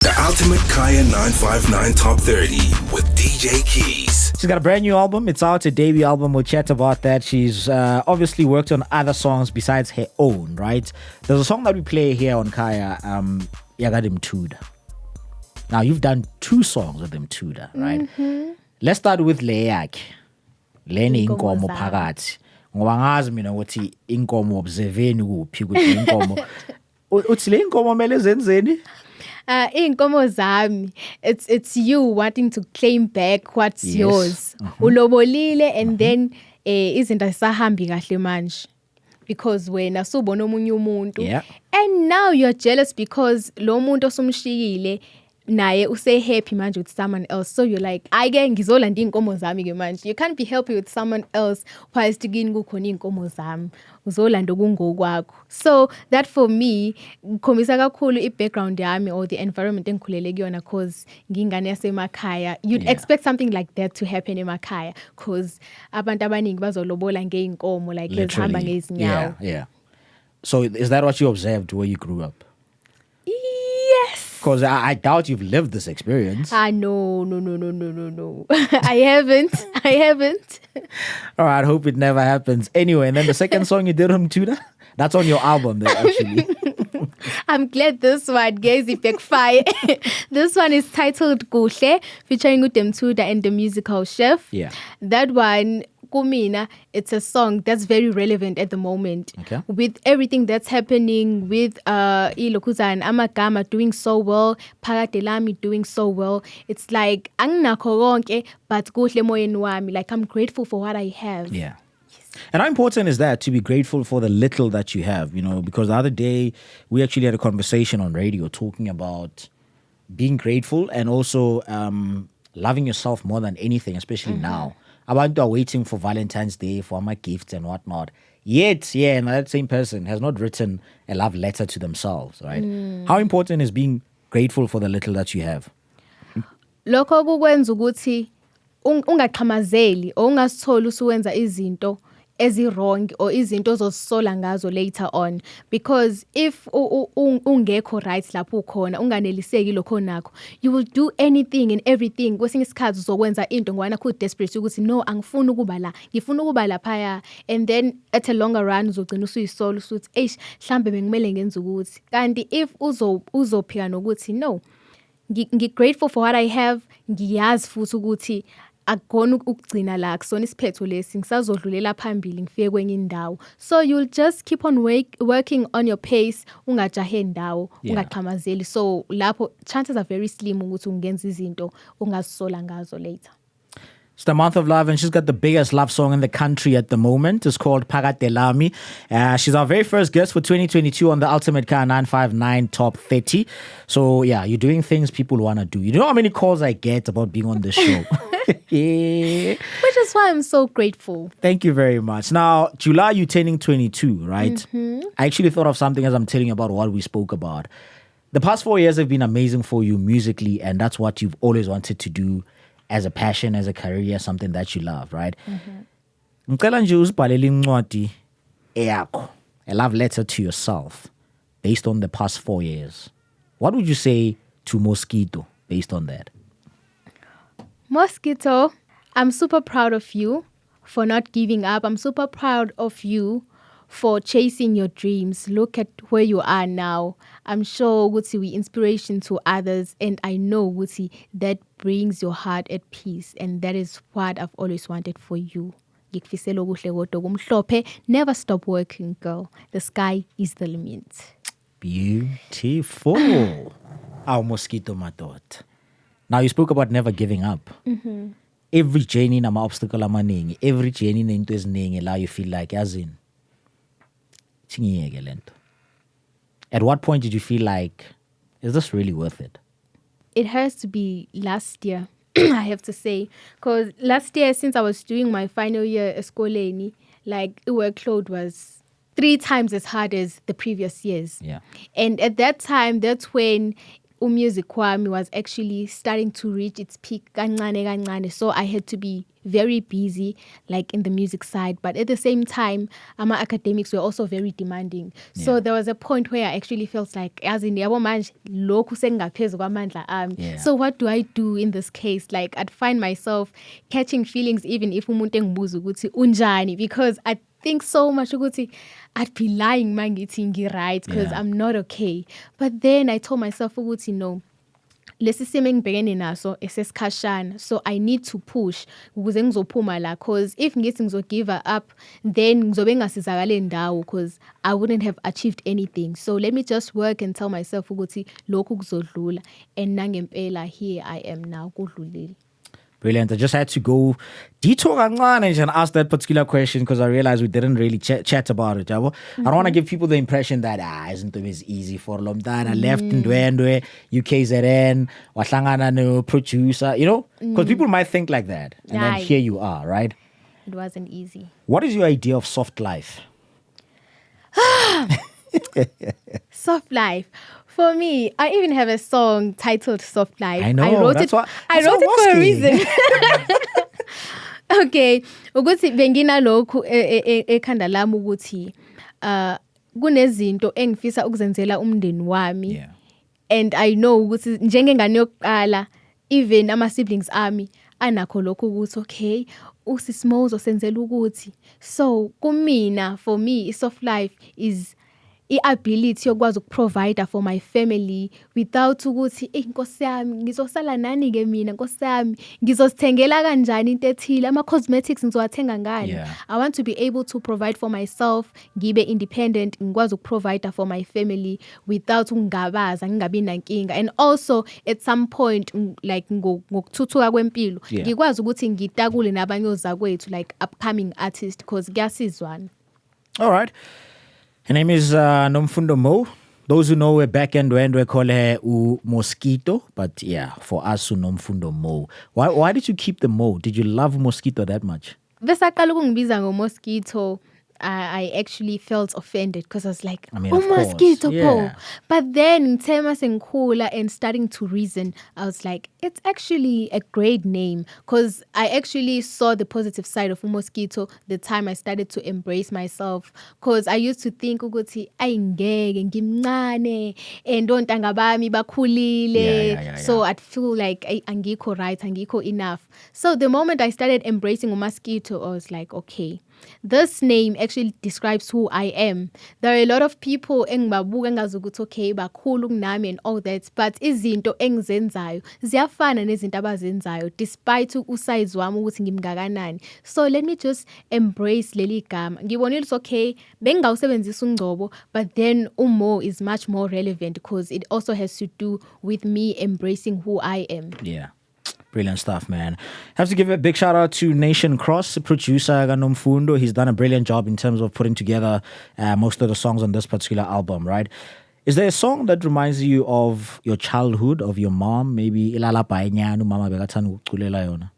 The ultimate Kaya959 Top 30 with DJ Keyez. She's got a brand new album. It's out, a debut album. We'll chat about that. She's obviously worked on other songs besides her own, right? There's a song that we play here on Kaya, Yagadim Tuda. Now, you've done 2 songs with them Tuda, right? Mm-hmm. Let's start with Leyak. Leni inkomo phakathi. Ngoba ngazi mina ukuthi inkomo observeni kuphi ukuthi inkomo. Uthi le inkomo mele zenzeni? Inkomo zami, it's you wanting to claim back what's yours. Ulobolile and then izinto azisahambi kahle manje because wena subona omunye umuntu and now you're jealous because lo muntu osumshiyile naye use happy manje with someone else, so you're like ayike ngizolanda inkomo zami ke manje. You can't be happy with someone else while stikini kukhona inkomo zami uzolanda kungokwakho. So that for me khombisa kakhulu i-background yami or the environment engikhulele kuyona cause ngingane yasemakhaya. You'd expect something like that to happen emakhaya cause abantu abaningi bazolobola ngeinkomo like bezihamba ngezinyawo. Yeah. So is that what you observed where you grew up? Yes. Because I doubt you've lived this experience. No. I haven't. All right, I hope it never happens. Anyway, and then the second song you did on Tuda, that's on your album there, actually. I'm glad this one gave it backfire. This one is titled Kuhle, featuring Udem Tuda and the musical chef. Yeah. That one, Kumina, it's a song that's very relevant at the moment. Okay. With everything that's happening, with Ilokuzan Amagama doing so well, Paratelami doing so well. It's like anginakho konke but kuhle moyeni wami. Like I'm grateful for what I have. Yeah. And how important is that, to be grateful for the little that you have, you know, because the other day we actually had a conversation on radio talking about being grateful and also loving yourself more than anything, especially now. Abantu are waiting for Valentine's Day for my gifts and whatnot. Yet, and that same person has not written a love letter to themselves, right? How important is being grateful for the little that you have? Lokho kukwenza ukuthi ungaqhamazeli or ungasitholi usuwenza izinto ezi-wrong or izinto ozozisola ngazo later on, because if ungekho right lapho ukhona unganeliseki lokho nakho, you will do anything and everything. Kwesinye isikhathi uzokwenza into ngoba nakho desperate ukuthi no, angifuni ukuba la, ngifuna ukuba laphaya, and then at a longer run uzogcina usuyisola usuthi eish mhlambe bengimele ngenza ukuthi. Kanti if uzophika nokuthi no, ngigrateful for what I have, ngiyazi futhi ukuthi akukona ukugcina la kusona isiphetho lesi ngisazodlulela phambili ngifike kwenye indawo. So you'll just keep on working on your pace, ungajahe indawo, ungaqhamazeli. So lapho chances are very slim ukuthi ungenza izinto ongazisola ngazo later. It's the month of love, and she's got the biggest love song in the country at the moment. It's called Pakatelami. She's our very first guest for 2022 on the Ultimate Kaya959 Top 30. So, yeah, you're doing things people want to do. You know how many calls I get about being on the show? Yeah. Which is why I'm so grateful. Thank you very much. Now, July, you're turning 22, right? Mm-hmm. I actually thought of something as I'm telling you about what we spoke about. The past 4 years have been amazing for you musically, and that's what you've always wanted to do as a passion, as a career, something that you love, right? Ngicela nje uzibhalele incwadi eyakho, a love letter to yourself based on the past 4 years. What would you say to Mosquito based on that? Mosquito, I'm super proud of you for not giving up. I'm super proud of you for chasing your dreams. Look at where you are now. I'm sure Guti we inspiration to others, and I know Guti that brings your heart at peace, and that is what I've always wanted for you. Never stop working, girl. The sky is the limit. Beautiful. Our Mosquito Matot. Now you spoke about never giving up. Every journey nama obstacle amaningi, every journey nento eziningi la you feel like yazin. At what point did you feel like, is this really worth it? It has to be last year, I have to say. Because last year, since I was doing my final year eskoleni, like the workload was 3 times as hard as the previous years. Yeah. And at that time, that's when music kwami was actually starting to reach its peak kancane. So I had to be very busy, like in the music side. But at the same time, my academics were also very demanding. So there was a point where I actually felt like, as in yabo manje, lokhu sengingaphezu kwamandla ami. So what do I do in this case? Like I'd find myself catching feelings even if umuntu engibuza ukuthi unjani, because I think so much ukuthi I'd be lying mangithi right, because I'm not okay. But then I told myself ukuthi no, lesi simo engibhekene naso esesikhashana, so I need to push ukuze ngizophuma la, because if ngithi ngizogive up, then ngizobe ngasizakale ndawo, because I wouldn't have achieved anything. So let me just work and tell myself ukuthi lokhu kuzodlula, and nangempela here I am now, kudlulile. Brilliant. I just had to go detour kancane and ask that particular question because I realized we didn't really chat about it. I don't want to give people the impression that isn't it easy for Lomdana left in Ndwendwe, UKZN, wahlangana no producer, you know? Because people might think like that. And then here you are, right? It wasn't easy. What is your idea of soft life? Soft life. For me, I even have a song titled Soft Life. I know. I wrote it for a reason. Okay. Ukuthi bengina lokhu ekhanda lami ukuthi kunezinto engifisa ukuzenzela umndeni wami. And I know ukuthi njengengane yokuqala, even ama siblings ami anakho lokhu ukuthi okay, usisimo uzosenzela ukuthi. So kumina, for me, soft life is i-ability yokwazi ukuprovide for my family without ukuthi inkosi yami ngizosala nani ke mina, nkosi yami ngizosithengela kanjani into ethile, ama cosmetics ngizowathenga ngani. I want to be able to provide for myself, ngibe independent, ngikwazi ukuprovide for my family without ungabaza, ngingabi nankinga. And also at some point like ngokuthuthuka kwempilo ngikwazi ukuthi ngitakule nabanye ozakwethu like upcoming artists, because kuyasizwana. All right. Her name is Nomfundo Moh. Those who know her back end, we call her Mosquito. But yeah, for us, Nomfundo Moh. Why did you keep the Moh? Did you love Mosquito that much? Besaqala ukungibiza ngo-Mosquito, I actually felt offended because I was like, Mosquito, But then, ngithema sengikhula and starting to reason, I was like, it's actually a great name, because I actually saw the positive side of Mosquito the time I started to embrace myself. Because I used to think ukuthi ayingeke ngimncane and ontanga bami bakhulile. So I'd feel like angikho right, angikho enough. So the moment I started embracing Mosquito, I was like, okay, this name actually describes who I am. There are a lot of people engibabuka ngazi ukuthi okay bakhulu kunami and all that, but izinto engizenzayo ziyafana nezinto abazenzayo despite usize wami ukuthi ngimngakanani. So let me just embrace leli gama. Ngibonile ukuthi okay bengawusebenzisa uNgcobo, but then uMoh is much more relevant because it also has to do with me embracing who I am. Yeah. Brilliant stuff, man. Have to give a big shout out to Nation Cross, producer Nomfundo. He's done a brilliant job in terms of putting together most of the songs on this particular album, right? Is there a song that reminds you of your childhood, of your mom? Maybe Ilala Paenyanu Mama Bekathanda ukuculela yona.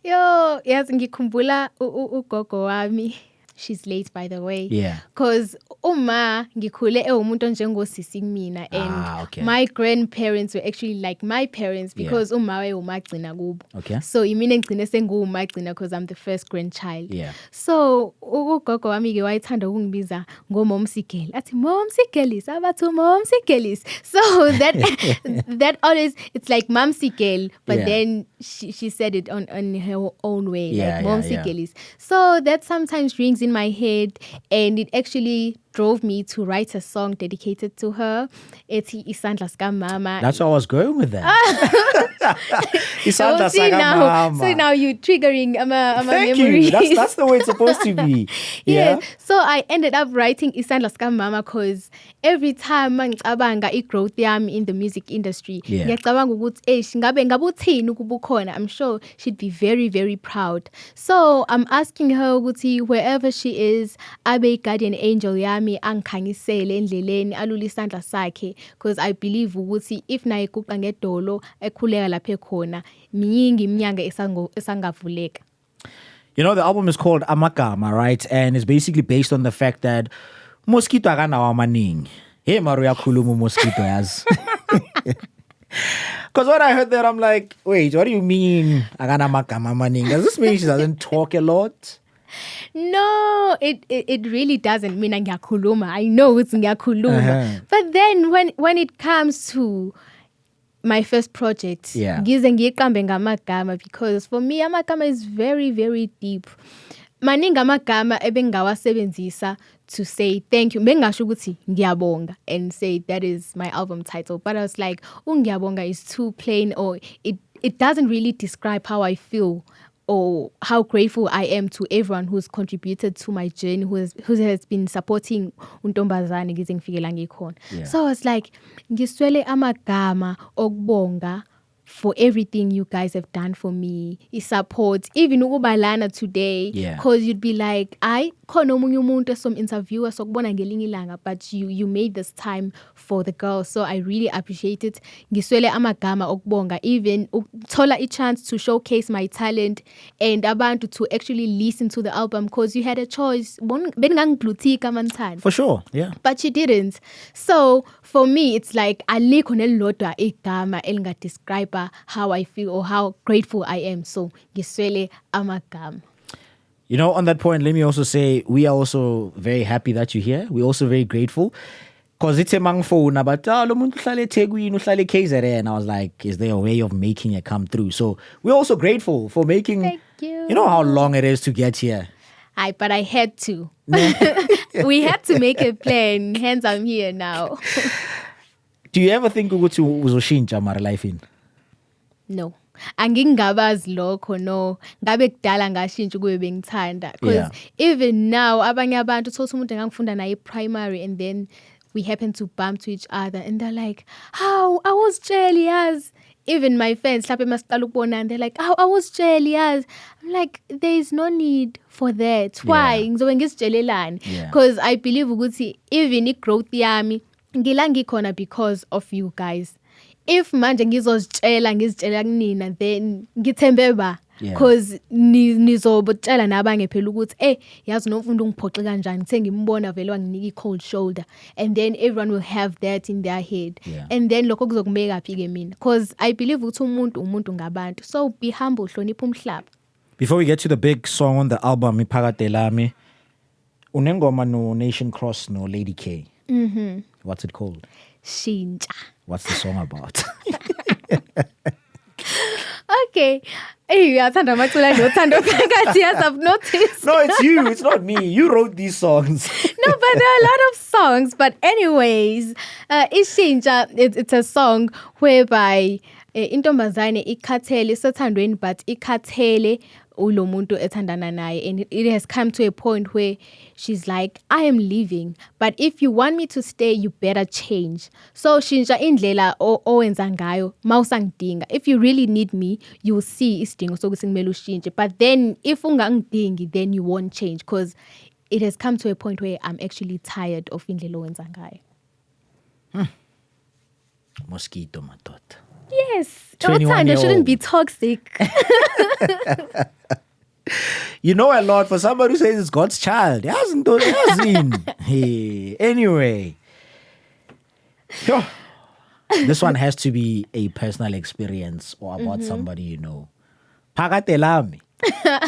Yo, yes, ngikhumbula ugogo wami. She's late, by the way. Yeah. Because uma ngikhule umuntu njengosisi kumina, and my grandparents were actually like my parents because uma wayumagcina kubo. Okay. So imina ngigcine sengumagcina because I'm the first grandchild. Yeah. So ugogo wami ke wayethanda ukungibiza ngomomsigeli. Athi momsigeli, sabathu momsigeli. So that always, it's like momsigeli, but then she said it on her own way, like momsigeli. So that sometimes rings in my head, and it actually drove me to write a song dedicated to her. It's Isandla Ska Mama. That's why I was going with that. Isandla Ska Mama. So now you're triggering Thank memories. You. That's the way it's supposed to be. Yeah. So I ended up writing Isandla Ska Mama because every time ngicabanga i-growth yami in the music industry, ngiyacabanga ukuthi ngabe uthini ukuba ukhona. I'm sure she'd be very, very proud. So I'm asking her ukuthi wherever she is, abe guardian angel yami, angikhangisele endleleni alula isandla sakhe, because I believe ukuthi if naye guqa ngedolo ekhuleka lapha ekhona miningi iminyanga esangavuleka. You know, the album is called Amagama, right? And it's basically based on the fact that Mosquito akanawo amaningi. Hey Maria khuluma Mosquito yazi. Because when I heard that, I'm like, wait, what do you mean? Does this mean she doesn't talk a lot? No, it really doesn't mean ngiyakhuluma. I know it's ngiyakhuluma. But then when it comes to my first project, ngize ngiqambe ngamagama, because for me amagama is very, very deep. Maningi amagama ebengawasebenzisa to say thank you. Bengasho ukuthi ngiyabonga and say that is my album title. But I was like, ngiyabonga is too plain, or it doesn't really describe how I feel or how grateful I am to everyone who's contributed to my journey, who has been supporting untombazane ngize ngifikela ngikhona. So I was like, ngiswele amagama okubonga for everything you guys have done for me, support, even ukubalana today, because you'd be like, khona omunye umuntu som-interviewer sokubona ngelinye ilanga, but you made this time for the girls, so I really appreciate it. Ngiswele amagama okubonga, even ukuthola a chance to showcase my talent and abantu to actually listen to the album, because you had a choice. For sure, yeah. But you didn't. So for me, it's like alikho nelilodwa igama elingadescribe how I feel or how grateful I am. So ngiswele amagama. You know, on that point, let me also say we are also very happy that you're here. We're also very grateful. Because it's a mangfona, but lo muntu uhlale eThekwini, uhlale KZN, and I was like, is there a way of making it come through? So we're also grateful for making. Thank you. You know how long it is to get here. But I had to. We had to make a plan. Hence, I'm here now. Do you ever think ukuthi uzoshintsha mara life in? No. Angingabazi lokho, no. Ngabe kudala ngashintsha kube bengithanda, because even now abanye abantu uthola umuntu engangifunda naye primary, and then we happen to bump to each other and they're like, how I was jealous. Even my friends lapha emasiqala ukubonana, they're like, I was jealous. I'm like, there is no need for that. Why? Ngizobe ngizijelelani? Because I believe ukuthi even i-growth yami ngila ngikhona because of you guys. If manje ngizozitshela kunina, then ngithembe ba, because nizobotshela nabanye phela ukuthi yazi Nomfundo ungiphoxe kanjani, ngithe ngimbona vele wanginika i-cold shoulder, and then everyone will have that in their head, and then lokho kuzokumeka phi ke mina, because I believe ukuthi umuntu ngabantu. So be humble, hlonipha umhlaba. Before we get to the big song on the album Iphakade Lami, unengoma no Nation Cross no Lady K. What's it called? Shinja. What's the song about? Okay. I've noticed. No, it's you. It's not me. You wrote these songs. No, but there are a lot of songs. But anyways, Shinja, it's a song whereby intombazane ikhathele sethandweni, but ikhathele ulo muntu ethandana naye, and it has come to a point where she's like, I am leaving, but if you want me to stay, you better change. So Shinja indlela owenza ngayo mawusangidinga. If you really need me, you will see isidingo sokuthi ngimele ushintshe, but then if ungangidingi, then you won't change, because it has come to a point where I'm actually tired of indlela owenza ngayo. Mosquito matot. Yes, uthando shouldn't be toxic. You know a lot for somebody who says it's God's child. Hey, anyway. This one has to be a personal experience or about somebody you know. Phakade Lami.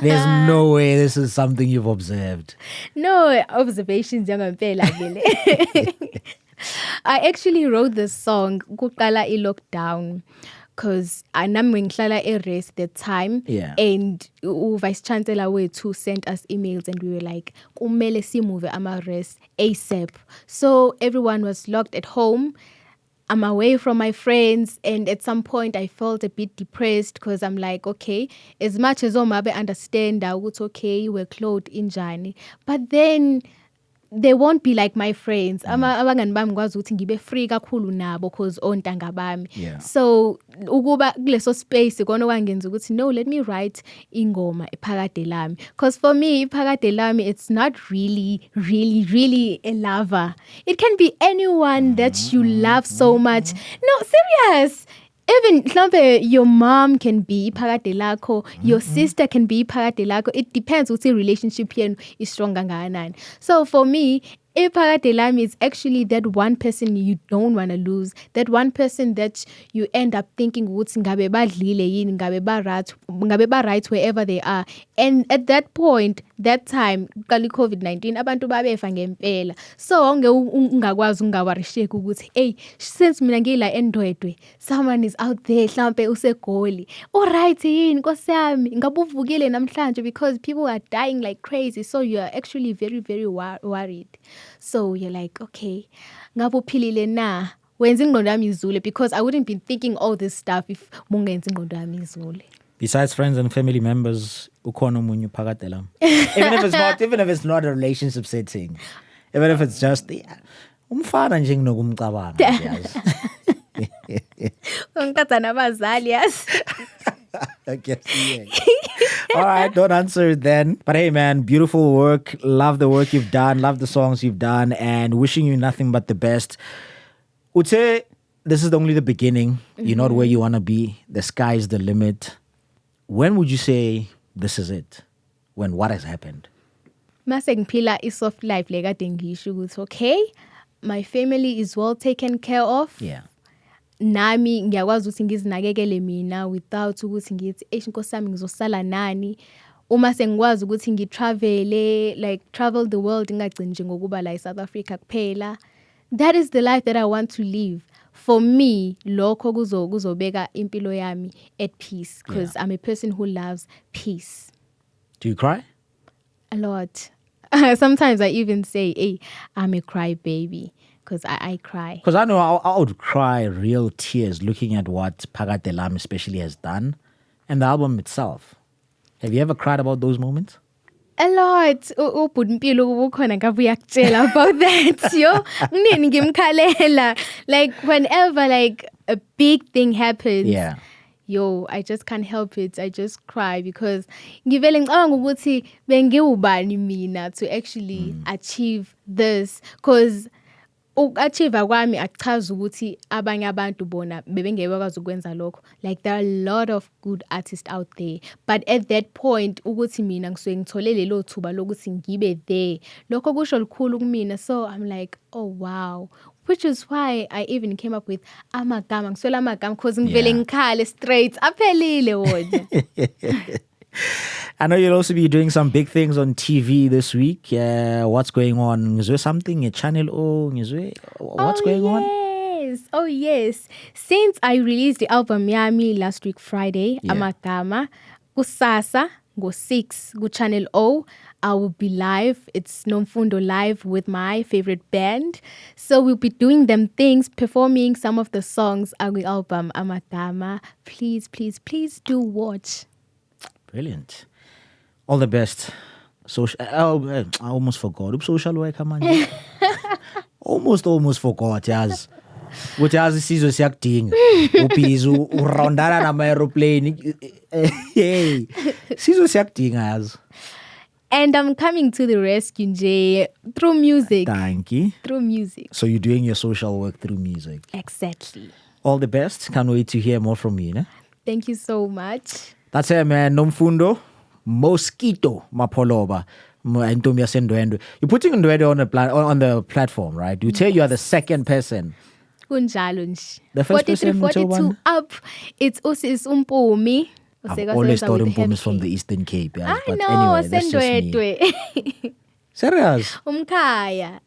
There's no way this is something you've observed. No observations. I actually wrote this song kuqala i-lockdown, because nami ngihlala e-rest at the time, and vice chancellor wethu sent us emails and we were like, kumele simove ama-rest ASAP. So everyone was locked at home. I'm away from my friends, and at some point I felt a bit depressed, because I'm like, okay, as much as omabe understand ukuthi okay, we're clothed in njani, but then they won't be like my friends. Abangani bami ngikwazi ukuthi ngibe free kakhulu nabo because ontanga bami. So ukuba kuleso space kona kwangenza ukuthi no, let me write ingoma Iphakade Lami, because for me Iphakade Lami, it's not really a lover. It can be anyone that you love so much. No, serious. Even your mom can be iphakade lakho, your sister can be iphakade lakho. It depends what the relationship here is strong kangakanani. So for me, Ipakadelami is actually that one person you don't want to lose. That one person that you end up thinking ukuthi ngabe badlile yini, ngabe ba right wherever they are. And at that point, that time, kali COVID-19, abantu babefa ngempela. So onge ungakwazi ungawarisheki ukuthi, hey, since mina ngila endwedwe, someone is out there, hlampe useGoli. Alright yini Nkosi yami, ngabe uvukile namhlanje, because people are dying like crazy. So you are actually very, very worried. So you're like, okay, ngabe uphilile na? Wenza ingqondo yami izule, because I wouldn't be thinking all this stuff if mungenza ingqondo yami izule. Besides friends and family members, ukhona umunye phakathi la. Even if it's not a relationship setting, even if it's just umfana nje nginokumcabanga yazi. Ngithatha nabazali yazi. I guess, yeah. All right, don't answer it then. But hey, man, beautiful work. Love the work you've done. Love the songs you've done. And wishing you nothing but the best. Ute, this is only the beginning. You're not where you want to be. The sky is the limit. When would you say this is it? When what has happened? Mase ngiphila i-soft life le kade ngisho ukuthi okay, my family is well taken care of. Yeah. Nami ngiyakwazi ukuthi ngizinakekele mina without ukuthi ngithi Nkosi yami ngizosala nani. Uma sengikwazi ukuthi ngitravele, like travel the world, ngagcini nje ngokuba la eSouth Africa kuphela. That is the life that I want to live. For me, lokho kuzobeka impilo yami at peace, because I'm a person who loves peace. Do you cry? A lot. Sometimes I even say, hey, I'm a cry baby, because I cry. Because I know I would cry real tears looking at what Phakadelami especially has done and the album itself. Have you ever cried about those moments? A lot. Ubhudimpilo kubukhona ngabuya kutshela about that. Yo, nginini ngimkhalela. Like whenever like a big thing happens. Yeah. Yo, I just can't help it. I just cry because ngivele ngicabanga ukuthi bengiwubani mina to actually achieve this, because uku-achieve kwami akuchaza ukuthi abanye abantu bona bebengekwazi ukwenza lokho. Like there are a lot of good artists out there, but at that point ukuthi mina ngisuke ngithole lelo thuba lokuthi ngibe there, lokho kusho likhulu kumina. So I'm like, oh wow, which is why I even came up with amagama. Ngiswela amagama because ngivele ngikhale straight aphelile wona. I know you'll also be doing some big things on TV this week. What's going on? Is there something? A channel? What's going on? Oh yes. Since I released the album Yami last week Friday, Amagama, kusasa go 6 go channel O, I will be live. It's Nomfundo live with my favorite band. So we'll be doing them things, performing some of the songs on the album Amagama. Please, please, please do watch. Brilliant. All the best. I almost forgot. Social worker, man. almost forgot, yes. Ukuthi yazi isizwe siyakudinga. Ubhizi urondana nama aeroplane. Hey. Isizwe siyakudinga yazi. And I'm coming to the rescue, Jay, through music. Thank you. Through music. So you're doing your social work through music. Exactly. All the best. Can't wait to hear more from you. Ne? Thank you so much. That's it, man. Nomfundo Mosquito Mapoloba. You're putting Ndwedwe on the platform, right? You tell you are the second person. The first 43, 42 up. It's Umpumi. I've always thought Umpumi is from the Eastern Cape. Yes, I know. Anyway, that's just me. Serious? Umkhaya.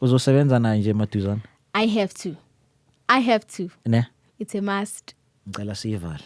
Uzosebenza na nje matuzana? I have to. Ne? It's a must. Ngicela sivale.